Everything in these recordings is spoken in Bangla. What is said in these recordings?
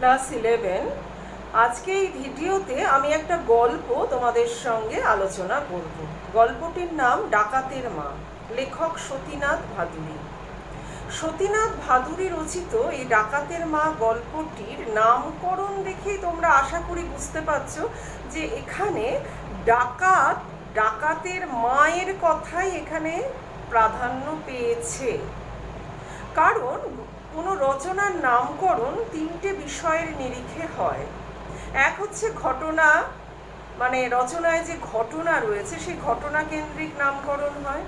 ক্লাস 11। আজকে এই ভিডিওতে আমি একটা গল্প তোমাদের সঙ্গে আলোচনা করব। গল্পটির নাম ডাকাতের মা, লেখক সতীনাথ ভাদুড়ী। সতীনাথ ভাদুড়ী রচিত এই ডাকাতের মা গল্পটির নামকরণ দেখেই তোমরা আশা করি বুঝতে পারছো যে এখানে ডাকাতের মায়ের কথাই এখানে প্রাধান্য পেয়েছে। কারণ কোনো রচনার নামকরণ তিনটে বিষয়ের নিরিখে হয়। এক হচ্ছে ঘটনা, মানে রচনায় যে ঘটনা রয়েছে সেই ঘটনা কেন্দ্রিক নামকরণ হয়।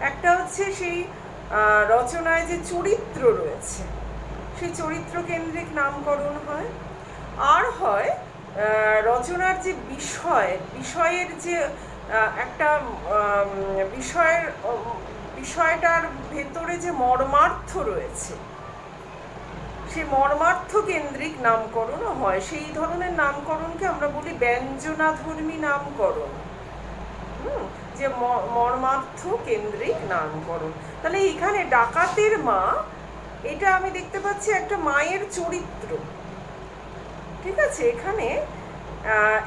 একটা হচ্ছে সেই রচনায় যে চরিত্র রয়েছে সেই চরিত্র কেন্দ্রিক নামকরণ হয়। আর হয় রচনার যে বিষয়ের যে একটা বিষয়টার ভেতরে যে মর্মার্থ রয়েছে সেই মর্মার্থ কেন্দ্রিক নামকরণও হয়। সেই ধরনের নামকরণকে আমরা বলি ব্যঞ্জনাধর্মী নামকরণ, যে মর্মার্থ কেন্দ্রিক নামকরণ। তাহলে এখানে ডাকাতের মা, এটা আমি দেখতে পাচ্ছি একটা মায়ের চরিত্র, ঠিক আছে। এখানে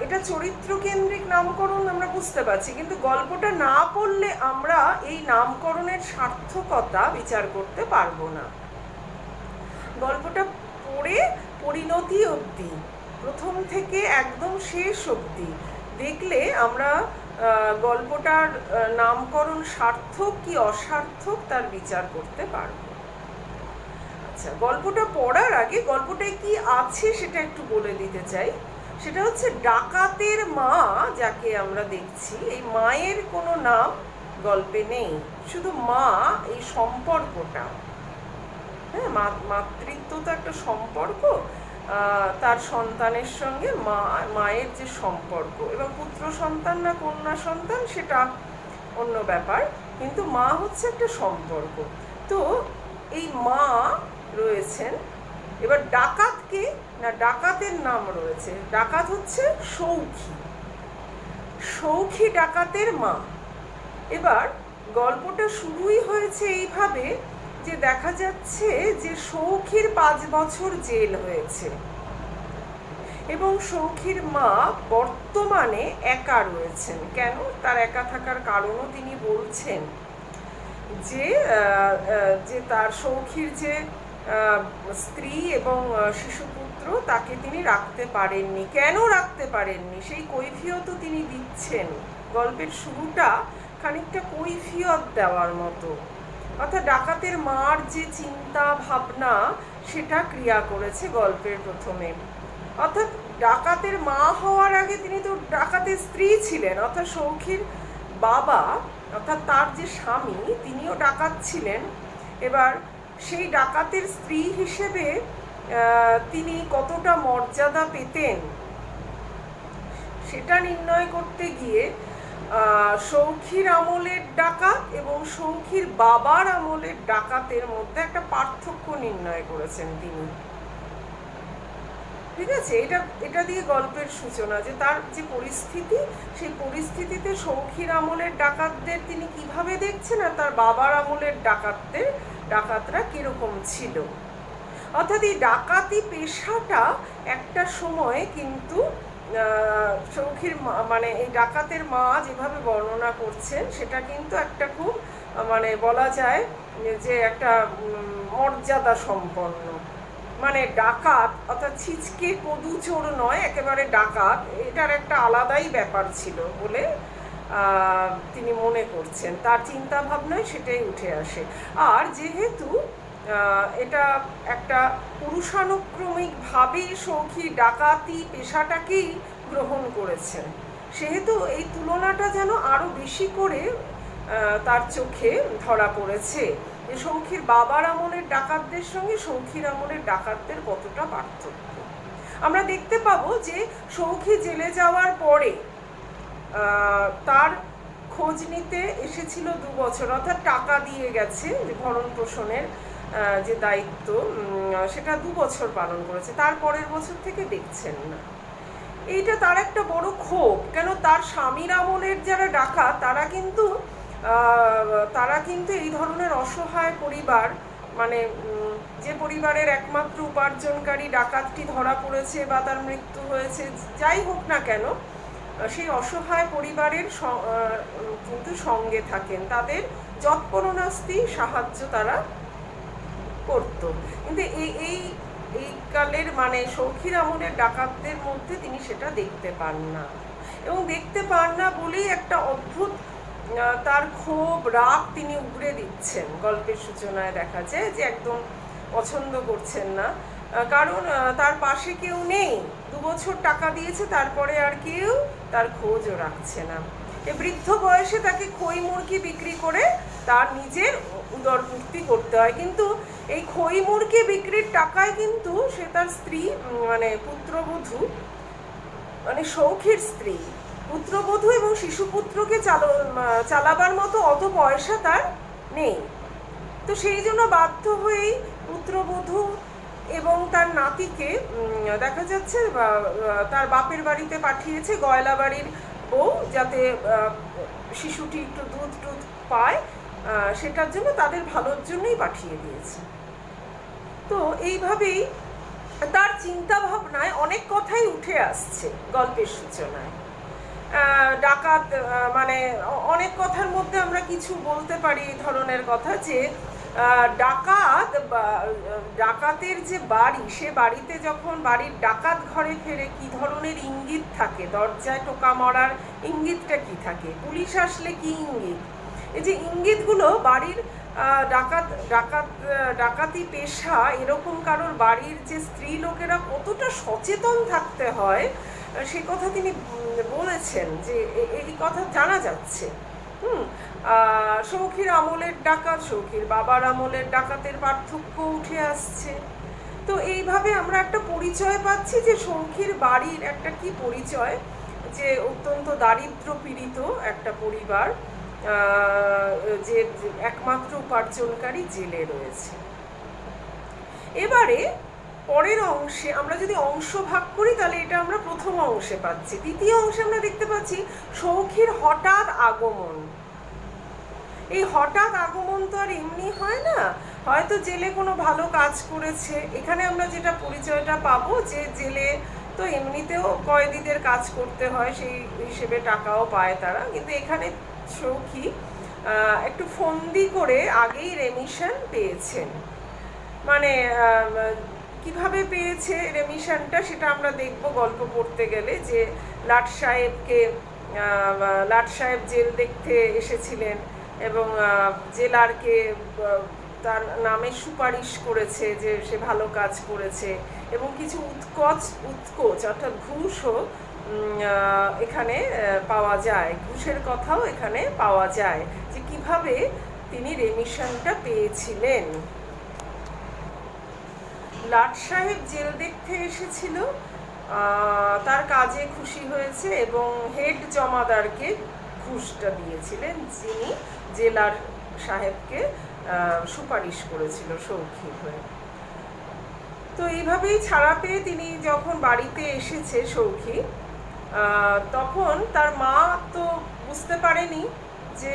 এটা চরিত্র কেন্দ্রিক নামকরণ আমরা বুঝতে পারছি, কিন্তু গল্পটা না পড়লে আমরা এই নামকরণের সার্থকতা বিচার করতে পারবো না। গল্পটা পড়ে পরিণতি অবধি, প্রথম থেকে একদম শেষ অবধি দেখলে আমরা গল্পটার নামকরণ সার্থক কি অসার্থক তার বিচার করতে পারবো। আচ্ছা, গল্পটা পড়ার আগে গল্পটায় কি আছে সেটা একটু বলে দিতে চাই। সেটা হচ্ছে ডাকাতের মা যাকে আমরা দেখছি, এই মায়ের কোনো নাম গল্পে নেই, শুধু মা, এই সম্পর্কটা। হ্যাঁ, মাতৃত্ব তো একটা সম্পর্ক, তার সন্তানের সঙ্গে মায়ের যে সম্পর্ক, এবং পুত্র সন্তান না কন্যা সন্তান সেটা অন্য ব্যাপার, কিন্তু মা হচ্ছে একটা সম্পর্ক। তো এই মা রয়েছেন। এবার ডাকাতকে না, ডাকাতের নাম রয়েছে, ডাকাত হচ্ছে সৌখী ডাকাতের মা। এবার গল্পটা শুরুই হয়েছে এইভাবে যে দেখা যাচ্ছে যে সৌখীর 5 বছর জেল হয়েছে এবং সৌখীর মা বর্তমানে একা রয়েছেন। কেন তার একা থাকার কারণও তিনি বলছেন যে তার সৌখীর যে স্ত্রী এবং শিশুপুত্র তাকে তিনি রাখতে পারেননি। কেন রাখতে পারেননি সেই কৈফিয়তও তিনি দিচ্ছেন। গল্পের শুরুটা খানিকটা কৈফিয়ত দেওয়ার মতো, অর্থাৎ ডাকাতের মার যে চিন্তা ভাবনা সেটা ক্রিয়া করেছে গল্পের প্রথমে। অর্থাৎ ডাকাতের মা হওয়ার আগে তিনি তো ডাকাতের স্ত্রী ছিলেন, অর্থাৎ সৌখীর বাবা অর্থাৎ তার যে স্বামী তিনিও ডাকাত ছিলেন। এবার সেই ডাকাতের স্ত্রী হিসেবে তিনি কতটা মর্যাদা পেতেন সেটা নির্ণয় করতে গিয়ে সৌখীর আমলের ডাকাত এবং সৌখীর বাবার আমলের ডাকাতের মধ্যে একটা পার্থক্য নির্ণয় করেছেন তিনি, ঠিক আছে। এটা দিয়ে গল্পের সূচনা, যে তার যে পরিস্থিতি সেই পরিস্থিতিতে সৌখীর আমলের ডাকাতদের তিনি কিভাবে দেখছেন আর তার বাবার আমলের ডাকাতরা কিরকম ছিল। অর্থাৎ এই ডাকাতি পেশাটা একটা সময় কিন্তু সৌখীর মানে এই ডাকাতের মা যেভাবে বর্ণনা করছেন সেটা কিন্তু একটা খুব মানে বলা যায় যে একটা মর্যাদা সম্পন্ন, মানে ডাকাত অর্থাৎ ছিচকে পদুচোর নয়, একেবারে ডাকাত, এটার একটা আলাদাই ব্যাপার ছিল বলে তিনি মনে করছেন। তার চিন্তা ভাবনায় সেটাই উঠে আসে। আর যেহেতু এটা একটা পুরুষানুক্রমিকভাবেই সৌখী ডাকাতি পেশাটাকেই গ্রহণ করেছেন, সেহেতু এই তুলনাটা যেন আরও বেশি করে তার চোখে ধরা পড়েছে যে সৌখীর বাবার আমলের ডাকাতদের সঙ্গে সৌখীর আমলের ডাকাতদের কতটা পার্থক্য। আমরা দেখতে পাবো যে সৌখী জেলে যাওয়ার পরে তার খোঁজ নিতে এসেছিল 2 বছর, অর্থাৎ টাকা দিয়ে গেছে, যে ভরণ পোষণের যে দায়িত্ব সেটা 2 বছর পালন করেছে, তারপরের বছর থেকে দেখছেন না। এইটা তার একটা বড় ক্ষোভ। কেন তার স্বামীর আমলের যারা ডাকাত তারা কিন্তু এই ধরনের অসহায় পরিবার মানে যে পরিবারের একমাত্র উপার্জনকারী ডাকাতটি ধরা পড়েছে বা তার মৃত্যু হয়েছে, যাই হোক না কেন, সেই অসহায় পরিবারের কিন্তু সঙ্গে থাকেন, তাদের যৎপরোনাস্তি সাহায্য তারা করত। কিন্তু এই কালের মানে সৌখীর আমলের ডাকাতদের মধ্যে তিনি সেটা দেখতে পান না, এবং দেখতে পান না বলেই একটা অদ্ভুত তার ক্ষোভ রাগ তিনি উগরে দিচ্ছেন। গল্পের সূচনায় দেখা যায় যে একদম পছন্দ করছেন না, কারণ তার পাশে কেউ নেই, 2 বছর টাকা দিয়েছে, তারপরে আর কেউ তার খোঁজও রাখছে না। এই বৃদ্ধ বয়সে তাকে খই মুরগি বিক্রি করে তার নিজের উদরপূর্তি করতে হয়, কিন্তু এই খই মুরগি বিক্রির টাকায় কিন্তু সে তার স্ত্রী মানে পুত্রবধূ মানে সৌখীর স্ত্রী পুত্রবধূ এবং শিশুপুত্রকে চালাবার মতো অত পয়সা তার নেই। তো সেই জন্য বাধ্য হয়েই পুত্রবধূ এবং তার নাতিকে দেখা যাচ্ছে তার বাপের বাড়িতে পাঠিয়েছে, গয়লা বাড়ির বউ, যাতে শিশুটি একটু দুধ পায়, সেটার জন্য তাদের ভালোর জন্যই পাঠিয়ে দিয়েছে। তো এইভাবেই তার চিন্তা ভাবনায় অনেক কথাই উঠে আসছে গল্পের সূচনায়। ডাকাত মানে অনেক কথার মধ্যে আমরা কিছু বলতে পারি এই ধরনের কথা, যে ডাকাতের যে বাড়ি, সে বাড়িতে যখন বাড়ির ডাকাত ঘরে ফেরে কি ধরনের ইঙ্গিত থাকে, দরজায় টোকা মারার ইঙ্গিতটা কি থাকে, পুলিশ আসলে কি ইঙ্গিত, এই যে ইঙ্গিতগুলো বাড়ির ডাকাতি পেশা এরকম কারোর বাড়ির যে স্ত্রী লোকেরা কতটা সচেতন থাকতে হয় সে কথা তিনি বলেছেন, যে এই কথা জানা যাচ্ছে। সৌখীর আমলের ডাকাত, সৌখীর বাবার আমলের ডাকাতের পার্থক্য উঠে আসছে। তো এইভাবে আমরা একটা পরিচয় পাচ্ছি যে সৌখীর বাড়ির একটা কি পরিচয়, যে অত্যন্ত দারিদ্র পীড়িত একটা পরিবার, যে একমাত্র উপার্জনকারী জেলে রয়েছে। এবারে পরের অংশে আমরা যদি অংশ ভাগ করি তাহলে এটা আমরা প্রথম অংশে পাচ্ছি। দ্বিতীয় অংশে আমরা দেখতে পাচ্ছি সৌখীর হঠাৎ আগমন। এই হঠাৎ আগমন তো আর এমনি হয় না, হয়তো জেলে কোনো ভালো কাজ করেছে, এখানে আমরা যেটা পরিচয়টা পাবো যে জেলে তো এমনিতেও কয়েদিদের কাজ করতে হয়, সেই হিসেবে টাকাও পায় তারা, কিন্তু এখানে সৌখী একটু ফন্দি করে আগেই রেমিশন পেয়েছেন। মানে কিভাবে পেয়েছে রেমিশনটা সেটা আমরা দেখব গল্প পড়তে গেলে, যে লাট সাহেব জেল দেখতে এসেছিলেন এবং জেলারকে তার নামে সুপারিশ করেছে যে সে ভালো কাজ করেছে, এবং কিছু উৎকোচ অর্থাৎ ঘুষও এখানে পাওয়া যায়, ঘুষের কথাও এখানে পাওয়া যায়, যে কিভাবে তিনি রেমিশনটা পেয়েছিলেন। লাট সাহেব জেল দেখতে এসেছিল, তার কাজে খুশি হয়েছে এবং হেড জমাদারকে ঘুষটা দিয়েছিলেন, যিনি জেলার সাহেবকে সুপারিশ করেছিল সৌখীর হয়ে। তো এইভাবেই ছাড়া পেয়ে তিনি যখন বাড়িতে এসেছে সৌখী, তখন তার মা তো বুঝতে পারেনি, যে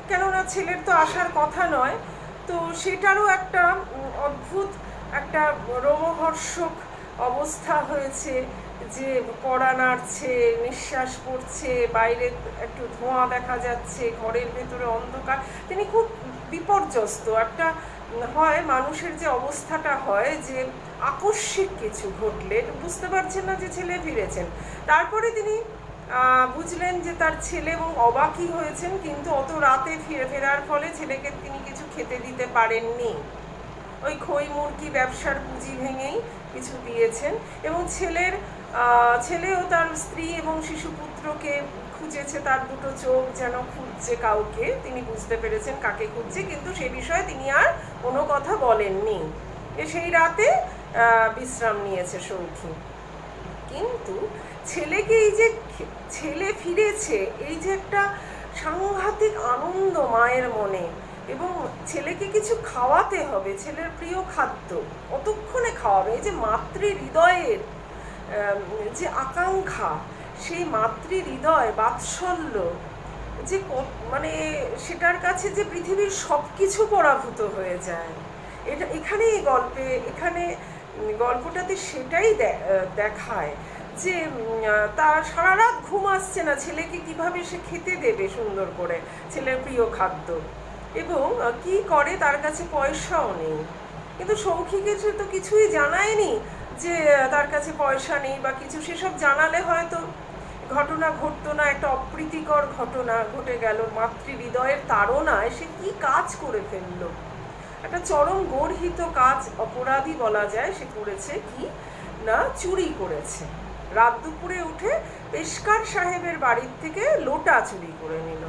কেননা ছেলের তো আসার কথা নয়, তো সেটারও একটা অদ্ভুত একটা রোমহর্ষক অবস্থা হয়েছে, যে কড়া নাড়ছে, নিঃশ্বাস পড়ছে, বাইরে একটু ধোঁয়া দেখা যাচ্ছে, ঘরের ভেতরে অন্ধকার, তিনি খুব বিপর্যস্ত। একটা হয় মানুষের যে অবস্থাটা হয়, যে আকস্মিক কিছু ঘটলে বুঝতে পারছেন না যে ছেলে ফিরেছেন, তারপরে তিনি বুঝলেন যে তার ছেলে, এবং অবাকই হয়েছেন, কিন্তু অত রাতে ফেরার ফলে ছেলেকে তিনি কিছু খেতে দিতে পারেননি, ওই খই মুরগি ব্যবসার পুঁজি ভেঙেই কিছু দিয়েছেন, এবং ছেলেও তার স্ত্রী এবং শিশুপুত্রকে খুঁজেছে, তার দুটো চোখ যেন খুঁজছে কাউকে, তিনি বুঝতে পেরেছেন কাকে খুঁজছে, কিন্তু সে বিষয়ে তিনি আর কোনো কথা বলেননি। সেই রাতে বিশ্রাম নিয়েছে সৌখী। কিন্তু ছেলেকে এই যে ছেলে ফিরেছে, এই যে একটা সাংঘাতিক আনন্দ মায়ের মনে, এবং ছেলেকে কিছু খাওয়াতে হবে, ছেলের প্রিয় খাদ্য কতক্ষণে খাওয়াবে, এই যে মাতৃ হৃদয়ের যে আকাঙ্ক্ষা, সেই মাতৃ হৃদয় বাৎসল্য, যে মানে সেটার কাছে যে পৃথিবীর সব কিছু পরাভূত হয়ে যায়। এটা এখানে এই গল্পটাতে সেটাই দেখায় যে তার সারা রাত ঘুম আসছে না, ছেলেকে কিভাবে সে খেতে দেবে সুন্দর করে ছেলের প্রিয় খাদ্য, এবং কি করে, তার কাছে পয়সাও নেই। কিন্তু সৌখিকে সে তো কিছুই জানায়নি যে তার কাছে পয়সা নেই বা কিছু, সেসব জানালে হয়তো ঘটনা ঘটতো না। একটা অপ্রীতিকর ঘটনা ঘটে গেল, মাতৃহৃদয়ের তাড়নায় সে কি কাজ করে ফেললো, একটা চরম গর্হিত কাজ, অপরাধী বলা যায়। সে করেছে কি না, চুরি করেছে। রাত দুপুরে উঠে পেশকার সাহেবের বাড়ির থেকে লোটা চুরি করে নিল,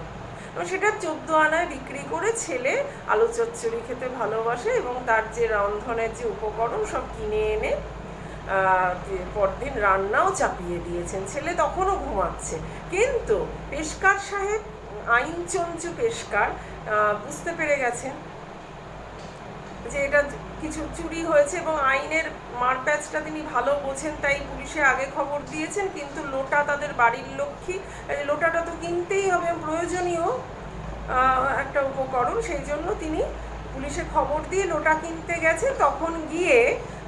এবং সেটা 14 আনায় বিক্রি করে ছেলে আলু চচ্চড়ি খেতে ভালোবাসে, এবং তার যে রন্ধনের যে উপকরণ সব কিনে এনে পরদিন রান্নাও চাপিয়ে দিয়েছেন। ছেলে তখনও ঘুমাচ্ছে, কিন্তু পেশকার সাহেব, আইনচঞ্চু পেশকার, বুঝতে পেরে গেছেন যে এটা কিছু চুরি হয়েছে, এবং আইনের মারপ্যাচটা তিনি ভালো বোঝেন, তাই পুলিশে আগে খবর দিয়েছেন। কিন্তু লোটা তাদের বাড়ির লক্ষ্মী, লোটাটা তো কিনতেই হবে, প্রয়োজনীয় একটা উপকরণ, সেই জন্য তিনি পুলিশে খবর দিয়ে লোটা কিনতে গেছে। তখন গিয়ে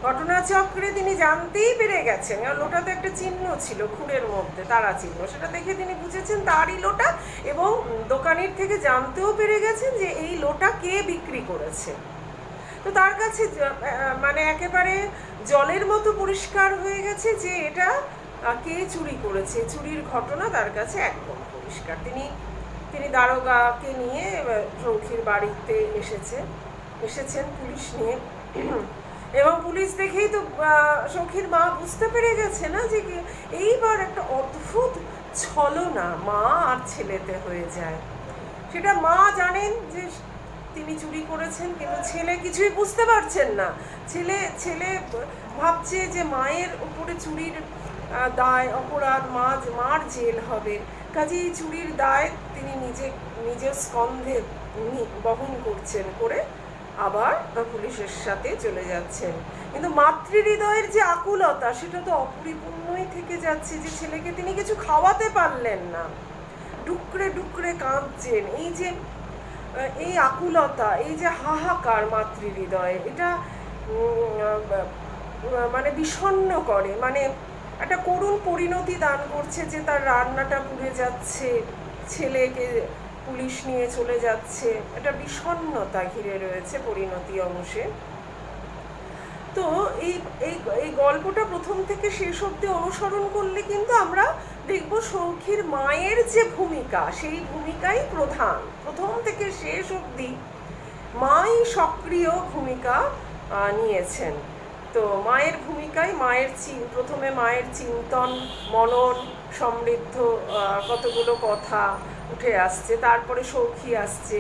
ঘটনাচক্রে তিনি জানতেই পেরে গেছেন, লোটাতে একটা চিহ্ন ছিল খুঁড়ের মধ্যে, তারা চিহ্ন, সেটা দেখে তিনি বুঝেছেন তারই লোটা, এবং দোকানির থেকে জানতেও পেরে গেছেন যে এই লোটা কে বিক্রি করেছে। তো তার কাছে মানে একেবারে জলের মতো পরিষ্কার হয়ে গেছে যে এটা কে চুরি করেছে, চুরির ঘটনা তার কাছে একদম পরিষ্কার। তিনি দারোগাকে নিয়ে সৌখির বাড়িতে এসেছেন পুলিশ নিয়ে, এবং পুলিশ দেখেই তো সৌখির মা বুঝতে পেরে গেছে না যে এইবার একটা অদ্ভুত ছলনা মা আর ছেলেতে হয়ে যায়। সেটা মা জানেন যে তিনি চুরি করেছেন, কিন্তু ছেলে কিছুই বুঝতে পারছেন না। ছেলে ভাবছে যে মায়ের উপরে চুরির দায়, অপরাধ, মার জেল হবে, কাজেই চুরির দায় তিনি নিজের স্কন্ধে বহন করছেন, করে আবার পুলিশের সাথে চলে যাচ্ছেন। কিন্তু মাতৃহৃদয়ের যে আকুলতা সেটা তো অপরিপূর্ণই থেকে যাচ্ছে, যে ছেলেকে তিনি কিছু খাওয়াতে পারলেন না, ডুকরে ডুকরে কাঁদছেন। এই আকুলতা, এই যে হাহাকার মাতৃহৃদয়ে, এটা মানে বিষণ্ণ করে, মানে একটা করুণ পরিণতি দান করছে, যে তার রান্নাটা পুড়ে যাচ্ছে, ছেলেকে পুলিশ নিয়ে চলে যাচ্ছে, একটা বিষণ্ণতা ঘিরে রয়েছে পরিণতি অংশে। তো এই গল্পটা প্রথম থেকে শেষ অবধি অনুসরণ করলে কিন্তু আমরা দেখব সৌখির মায়ের যে ভূমিকা, সেই ভূমিকাই প্রথম থেকে শেষ অবধি মাই সক্রিয় ভূমিকা নিয়েছেন। তো মায়ের ভূমিকায় প্রথমে মায়ের চিন্তন মনন সমৃদ্ধ কতগুলো কথা উঠে আসছে, তারপরে সৌখী আসছে,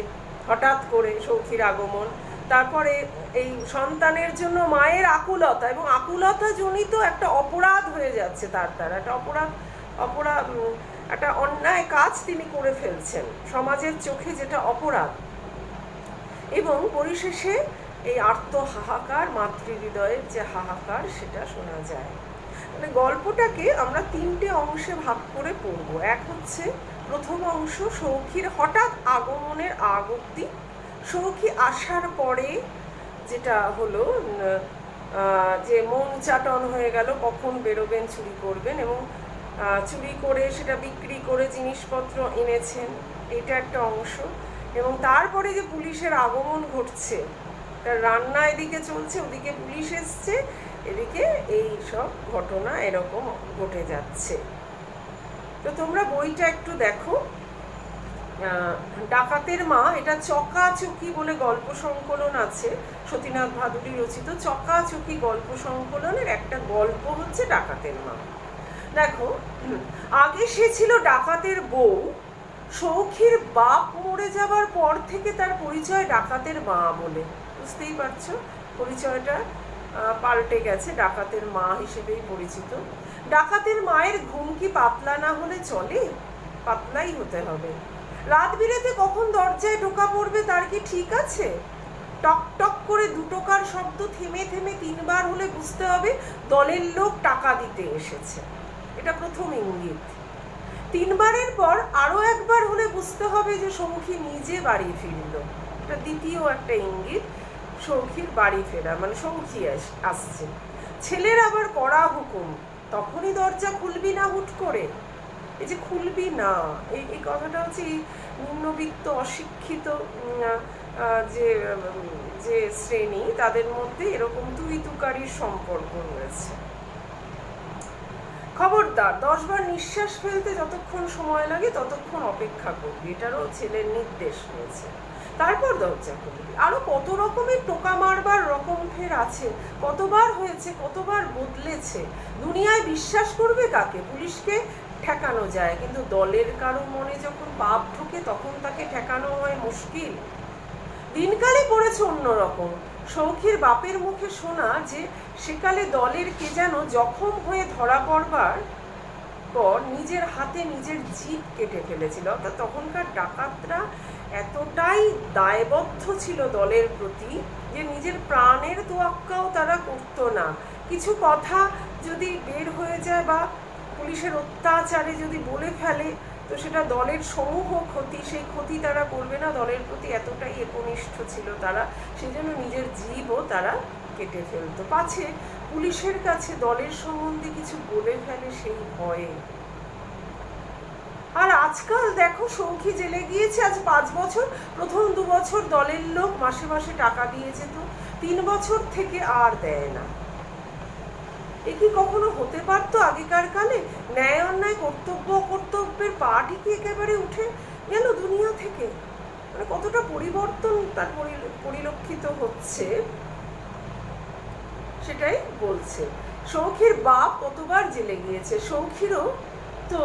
হঠাৎ করে সৌখীর আগমন, তারপরে এই সন্তানের জন্য মায়ের আকুলতা, এবং আকুলতা জনিত একটা অপরাধ হয়ে যাচ্ছে তার দ্বারা, একটা অন্যায় কাজ তিনি করে ফেলছেন সমাজের চোখে, যেটা অপরাধ, এবং পরিশেষে এই আর্ত হাহাকার, মাতৃহৃদয়ের যে হাহাকার, সেটা শোনা যায়। মানে গল্পটাকে আমরা 3টে অংশে ভাগ করে পড়ব। এক হচ্ছে প্রথম অংশ, সৌখীর হঠাৎ আগমনের আগ অবধি, সৌখী আসার পরে যেটা হলো যে মন চাটন হয়ে গেল, কখন বেরোবেন, চুরি করবেন, এবং চুরি করে সেটা বিক্রি করে জিনিসপত্র এনেছেন, এটা একটা অংশ। এবং তারপরে যে পুলিশের আগমন ঘটছে, তার রান্না এদিকে চলছে, ওদিকে পুলিশ এসছে, এদিকে এই সব ঘটনা এরকম ঘটে যাচ্ছে। তো তোমরা বইটা একটু দেখো, ডাকাতের মা, এটা চকাচকি বলে গল্প সংকলন আছে, সতীনাথ ভাদুড়ী রচিত চকাচকি গল্প সংকলনের একটা গল্প হচ্ছে ডাকাতের মা। দেখো, আগে সে ছিল ডাকাতের বউ, সৌখীর বাপ মরে যাবার পর থেকে তার পরিচয় ডাকাতের মা বলে। বুঝতেই পারছো, পরিচয়টা পাল্টে গেছে, ডাকাতের মা হিসেবেই পরিচিত। ডাকাতের মায়ের ঘুম কি পাতলা না হলে চলে? পাতলাই হতে হবে। রাত বিরেতে কখন দরজায় ঢোকা পড়বে তার কি ঠিক আছে? টক টক করে 2 টাকার শব্দ থেমে থেমে 3 বার হলে বুঝতে হবে দলের লোক টাকা দিতে এসেছে, এটা প্রথম ইঙ্গিত। 3 বারের পর আরো একবার হলে বুঝতে হবে যে সৌখী নিজে বাড়ি ফিরল, এটা দ্বিতীয় একটা ইঙ্গিত। সৌখীর বাড়ি ফেরা, মানে সৌখী আসছে। ছেলের আবার কড়া হুকুম, তখনই দরজা খুলবি না হুট করে। এই যে খুলবি না, এই কথাটা হচ্ছে এই নিম্নবিত্ত অশিক্ষিত যে যে শ্রেণী, তাদের মধ্যে এরকম তুই তুকারির সম্পর্ক রয়েছে। খবরদার, 10 বার নিঃশ্বাস ফেলতে যতক্ষণ সময় লাগে ততক্ষণ অপেক্ষা করবি, এটারও ছেলের নির্দেশ রয়েছে। তারপর দরজা খুলবি। আরো কত রকমের টোকা মারবার রকম ফের আছে, কতবার হয়েছে, কতবার বদলেছে। দুনিয়ায় বিশ্বাস করবে কাকে? পুলিশকে ঠেকানো যায়, কিন্তু দলের কারো মনে যখন পাপ ঢোকে তখন তাকে ঠেকানো হয় মুশকিল। দিনকালে পড়েছে অন্যরকম। সৌখীর বাপের মুখে শোনা যে সেকালে দলের কে যেন জখম হয়ে ধরা পড়বার পর নিজের হাতে নিজের জিভ কেটে ফেলেছিল। অর্থাৎ তখনকার ডাকাতরা এতটাই দায়বদ্ধ ছিল দলের প্রতি যে নিজের প্রাণের তোয়াক্কাও তারা করতো না। কিছু কথা যদি বের হয়ে যায় বা পুলিশের অত্যাচারে যদি বলে ফেলে, তো সেটা দলের সমূহ ক্ষতি, সেই ক্ষতি তারা করবে না। দলের প্রতি এতটাই একনিষ্ঠ ছিল তারা, সেই জন্য নিজের জীবও তারা কেটে ফেলতো, পাছে পুলিশের কাছে দলের সম্বন্ধে কিছু বলে ফেলে সেই ভয়ে। আর আজকাল দেখো, সৌখী জেলে গিয়েছে আজ 5 বছর, প্রথম 2 বছর দলের লোক মাসে মাসে টাকা দিয়ে যেত, 3 বছর থেকে আর দেয় না। এ কি কখনো হতে পারতো আগেকার কালে? ন্যায় অন্যায় কর্তব্যের পাঠই কি একেবারে উঠে গেল দুনিয়া থেকে? মানে কতটা পরিবর্তন তার পরিলক্ষিত হচ্ছে সেটাই বলছে। সৌখীর বাপ কতবার জেলে গিয়েছে, সৌখীরও তো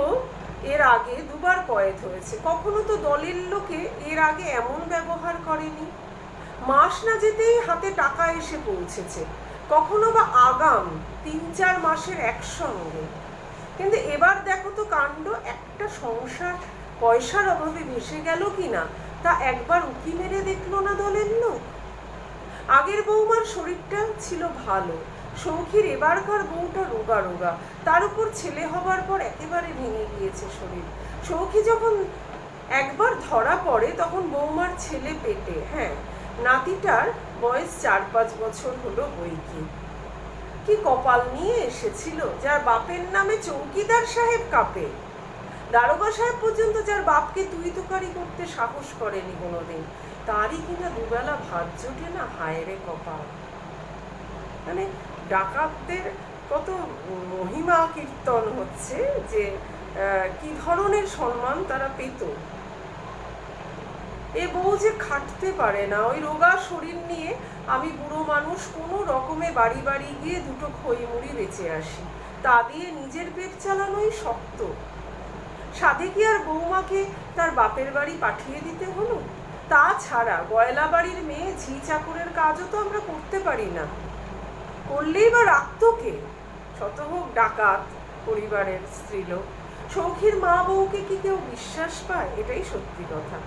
এর আগে 2 বার কয়েদ হয়েছে। কখনো তো দলের লোকে এর আগে এমন ব্যবহার করেনি। মাস না যেতেই হাতে টাকা এসে পৌঁছেছে, কখনো বা আগাম 3-4 মাসের একসঙ্গে। কিন্তু এবার দেখো তো কাণ্ড, একটা সংসার পয়সার অভাবে ভেসে গেল কিনা তা একবার উকি মেরে দেখলো না দলের লোক। আগের বৌমার শরীরটা ছিল ভালো, সৌখীর এবারকার বউটা রোগা রোগা, তার উপর ছেলে হবার পর একেবারে ভেঙে গিয়েছে শরীর। সৌখী যখন একবার ধরা পড়ে তখন বৌমার ছেলে পেটে, হ্যাঁ, নাতিটার বয়স 4-5 বছর হলো বৈকি। কি কপাল নিয়ে এসেছিল, যার বাপের নামে চৌকিদার সাহেব কাঁপে। দারোগা সাহেব পর্যন্ত যার বাপকে তুই তুকারি করতে সাহস করেনি কোনোদিন, তারই কিনা দুবেলা ভাত জোটে না। হায় রে কপাল! মানে ডাকাতদের কত মহিমা কীর্তন হচ্ছে যে কি ধরনের সম্মান তারা পেত। এ বউ যে খাটতে পারে না, ওই রোগা শরীর নিয়ে আমি বুড়ো মানুষ কোনো রকমে বাড়ি বাড়ি গিয়ে 2টো খই মুড়ি বেঁচে আসি, তা দিয়ে নিজের পেট চালানোই শক্ত। সাধে কি আর বৌমাকে তার বাপের বাড়ি পাঠিয়ে দিতে হলো? তাছাড়া গয়লা বাড়ির মেয়ে ঝি চাকরের কাজও তো আমরা করতে পারি না, করলেই বা রাখতো কে? শতভোগ ডাকাত পরিবারের স্ত্রীলোক। সৌখীর মা বউকে কি কেউ বিশ্বাস পায়? এটাই সত্যি কথা।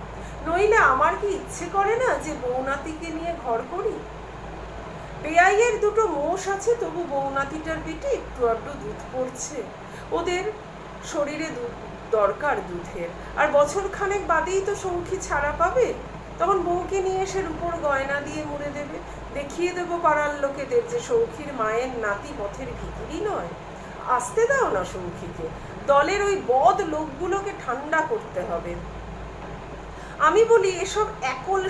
নইলে আমার কি ইচ্ছে করে না যে বৌনাতিকে নিয়ে ঘর করি? বেয়াইয়ের 2টো মোষ আছে, তবু বৌনাতিটার পেটে একটু আধটু দুধ পড়ছে। ওদের শরীরে দরকার দুধের, আর বছর খানেক বাদেই তো সৌখী ছাড়া পাবে। তখন বউকে নিয়ে এসে রূপোর গয়না দিয়ে মুড়ে দেবে, দেখিয়ে দেবো পাড়ার লোকেদের যে সৌখীর মায়ের নাতি পথের ভিখিরি নয়। আসতে দাও না সৌখীকে, দলের ওই বদ লোকগুলোকে ঠান্ডা করতে হবে। আমি বলি এসব একল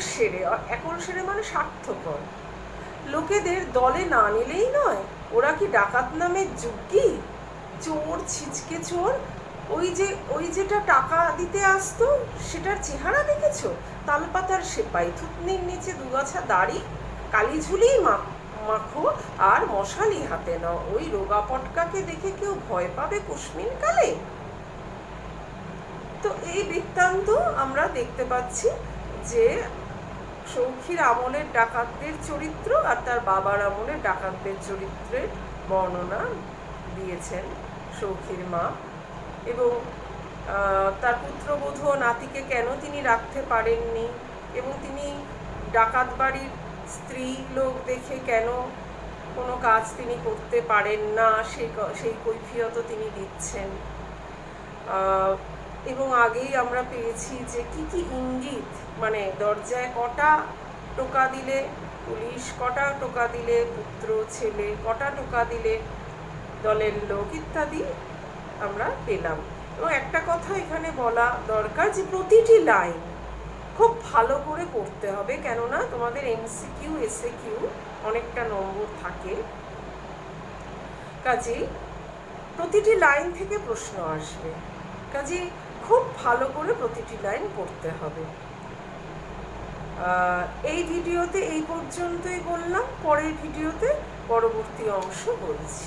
সেরে মানে স্বার্থপর লোকেদের দলে না নিলেই নয়। ওরা কি ডাকাত নামের যুগী? চোর, ছিচকে চোর। ওই যেটা টাকা দিতে আসতো সেটার চেহারা দেখেছো? তালপাতার সেপাই, থুতনির নিচে 2 গাছা দাড়ি, কালিঝুলি মাখো আর মশালি হাতে নাও। ওই রোগা পটকাকে দেখে কেউ ভয় পাবে কুসমিন কালে? তো এই বৃত্তান্ত আমরা দেখতে পাচ্ছি যে সৌখীর আমলের ডাকাতদের চরিত্র আর তার বাবার আমলের ডাকাতদের চরিত্রের বর্ণনা দিয়েছেন সৌখীর মা। এবং তার পুত্রবধূ নাতিকে কেন তিনি রাখতে পারেননি, এবং তিনি ডাকাত বাড়ির স্ত্রী লোক দেখে কেন কোনো কাজ তিনি করতে পারেন না, সেই কৈফিয়তও তিনি দিচ্ছেন। এবং আগেই আমরা পেয়েছি যে কি কি ইঙ্গিত, মানে দরজায় কটা টোকা দিলে পুলিশ, কটা টোকা দিলে পুত্র ছেলে, কটা টোকা দিলে দলের লোক ইত্যাদি আমরা পেলাম। এবং একটা কথা এখানে বলা দরকার যে প্রতিটি লাইন খুব ভালো করে পড়তে হবে, কেননা তোমাদের এমসিকিউ এসএকিউ অনেকটা নম্বর থাকে, কাজেই প্রতিটি লাইন থেকে প্রশ্ন আসবে, কাজেই খুব ভালো করে প্রতিটি লাইন পড়তে হবে। এই ভিডিওতে এই পর্যন্তই বললাম, পরের ভিডিওতে পরবর্তী অংশ বলছি।